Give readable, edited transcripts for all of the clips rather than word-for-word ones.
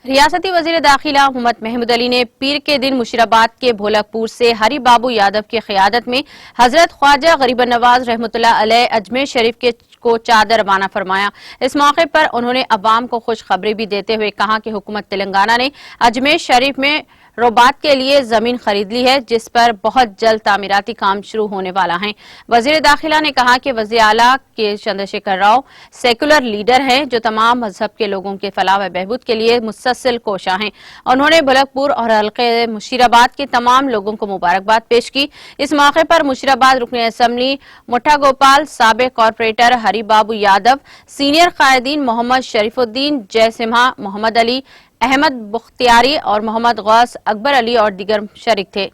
ریاستی وزیر داخلہ محمد محمود علی نے پیر کے دن مشیرآباد کے بھولکپور سے ہری بابو یادو کی قیادت میں حضرت خواجہ غریب نواز رحمۃ اللہ علیہ اجمیر شریف کو چادر روانہ فرمایا۔ اس موقع پر انہوں نے عوام کو خوشخبری بھی دیتے ہوئے کہا کہ حکومت تلنگانہ نے اجمیر شریف میں روبات کے لیے زمین خرید لی ہے، جس پر بہت جلد تعمیراتی کام شروع ہونے والا ہے۔ وزیر داخلہ نے کہا کہ وزیر اعلیٰ کے چندرشیکھر راؤ سیکولر لیڈر ہیں جو تمام مذہب کے لوگوں کے فلاح و بہبود کے لیے مسلسل کوشاں ہیں۔ انہوں نے بھولکپور اور حلقہ مشیرآباد کے تمام لوگوں کو مبارکباد پیش کی۔ اس موقع پر مشیرآباد رکن اسمبلی مٹھا گوپال، سابق کارپوریٹر ہری بابو یادو، سینئر قائدین محمد شریف الدین، جے سمہا، محمد علی، احمد بختیاری اور محمد غوث، اکبر علی اور دیگر شریک تھے۔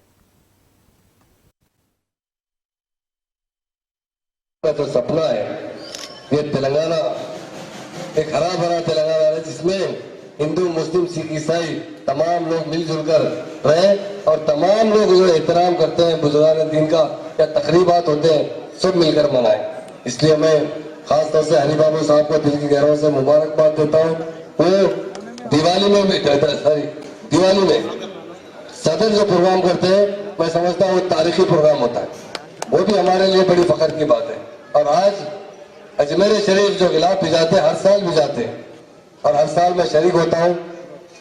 تو سپنا ہے یہ تلنگانہ ایک ہرا بھرا تلنگانہ ہے جس میں ہندو، مسلم، سکھ، عیسائی تمام لوگ مل جل کر رہیں اور تمام لوگ جو احترام کرتے ہیں بزرگان دین کا یا تقریبات ہوتے ہیں سب مل کر منائیں۔ اس لیے میں خاص طور سے ہری بابو صاحب کو دل کی گہرائیوں سے مبارکباد دیتا ہوں۔ وہ دیوالی میں بھی دیوالی میں صدر جو پروگرام کرتے ہیں میں سمجھتا ہوں وہ تاریخی پروگرام ہوتا ہے، وہ بھی ہمارے لیے بڑی فخر کی بات ہے۔ اور آج اجمیر شریف جو غلاف بھی جاتے ہیں ہر سال بھی جاتے ہیں اور ہر سال میں شریک ہوتا ہوں،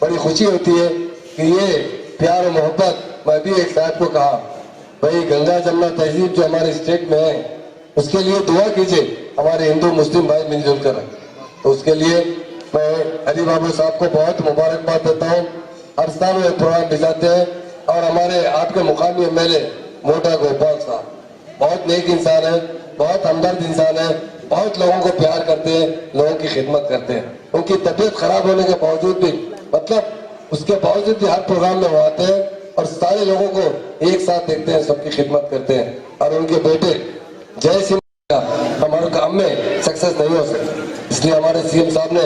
بڑی خوشی ہوتی ہے کہ یہ پیار و محبت۔ میں بھی ایک صاحب کو کہا بھائی گنگا جمنا تہذیب جو ہمارے اسٹیٹ میں ہے اس کے لیے دعا کیجئے، ہمارے ہندو مسلم بھائی مل جل کر، تو اس کے لیے میں ہری بابو صاحب کو بہت مبارکباد دیتا ہوں۔ ہر سال وہ پروگرام بھجاتے ہیں اور ہمارے آپ کے مقامی ایم ایل اے موٹا گوپال صاحب بہت نیک انسان ہے، بہت ہمدرد انسان ہے، بہت لوگوں کو پیار کرتے ہیں، لوگوں کی خدمت کرتے ہیں۔ ان کی طبیعت خراب ہونے کے باوجود بھی اس کے باوجود بھی ہر پروگرام میں وہ آتے ہیں اور سارے لوگوں کو ایک ساتھ دیکھتے ہیں، سب کی خدمت کرتے ہیں۔ اور ان کے بیٹے جے سمہا ہمارے کام میں سکسیس نہیں ہو سکتے، اس لیے ہمارے سی ایم صاحب نے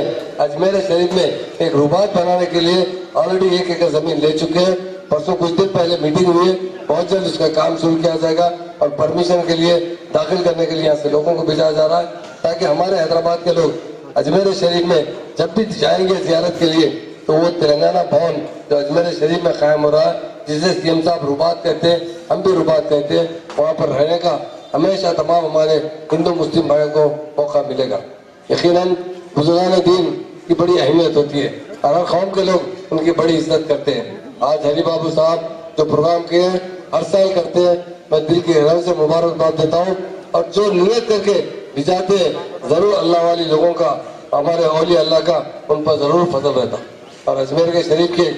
اجمیر شریف میں ایک روبات بنانے کے لیے آلریڈی 1 ایکڑ زمین لے چکے ہیں۔ پرسوں کچھ دن پہلے میٹنگ ہوئی ہے، بہت جلد اس کا کام شروع کیا جائے گا اور پرمیشن کے لیے داخل کرنے کے لیے یہاں سے لوگوں کو بھیجا جا رہا ہے تاکہ ہمارے حیدرآباد کے لوگ اجمیر شریف میں جب بھی جائیں گے زیارت کے لیے تو وہ تلنگانہ بھون جو اجمیر شریف میں قائم ہو رہا ہے، جسے سی ایم صاحب روبات کہتے ہیں، ہم بھی روبات کہتے ہیں، وہاں پر رہنے کا ہمیشہ تمام ہمارے ہندو مسلم بھائیوں کو موقع ملے گا۔ یقیناً بزرگان دین کی بڑی اہمیت ہوتی ہے اور ہر قوم کے لوگ ان کی بڑی عزت کرتے ہیں۔ آج ہری بابو صاحب جو پروگرام کیے ہیں ہر سال کرتے ہیں، میں دل کی گہرائیوں سے مبارکباد دیتا ہوں اور جو نیت کر کے بھجاتے ہیں ضرور اللہ والی لوگوں کا، ہمارے اولیاء اللہ کا ان پر ضرور فضل رہتا۔ اور اجمیر کے شریف کے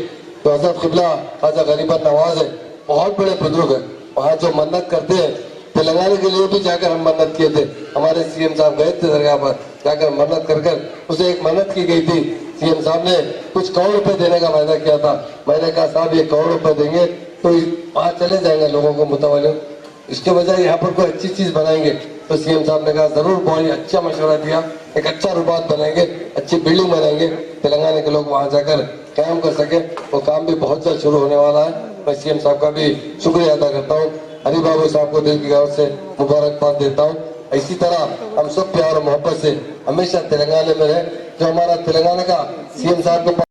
جو حضرت قبلہ خواجہ غریب نواز ہے بہت بڑے بزرگ ہیں، وہاں جو منت کرتے ہیں تلنگانہ کے لیے بھی جا کر ہم منت کیے تھے، ہمارے سی ایم صاحب گئے تھے درگاہ پر جا کر منت کر اسے ایک منت کی گئی تھی۔ سی ایم صاحب نے کچھ کروڑ روپے دینے کا وعدہ کیا تھا، میں نے کہا صاحب یہ کروڑ روپے دیں گے تو وہاں چلے جائیں گے لوگوں کو متوجہ، اس کے بجائے یہاں پر کوئی اچھی چیز بنائیں گے تو سی ایم صاحب نے کہا ضرور، بہت اچھا مشورہ دیا، ایک اچھا روبات بنائیں گے، اچھی بلڈنگ بنائیں گے، تلنگانہ کے لوگ وہاں جا کر قیام کر سکے۔ وہ کام بھی بہت جلد شروع ہونے والا ہے۔ میں سی ایم صاحب کا بھی شکریہ ادا کرتا ہوں، ہری بابو صاحب کو دل کی گہرائیوں سے مبارکباد دیتا ہوں۔ اسی طرح ہم سب پیار اور محبت سے ہمیشہ تلنگانہ میں رہیں۔ جو ہمارا تلنگانہ کا سی ایم صاحب کے پاس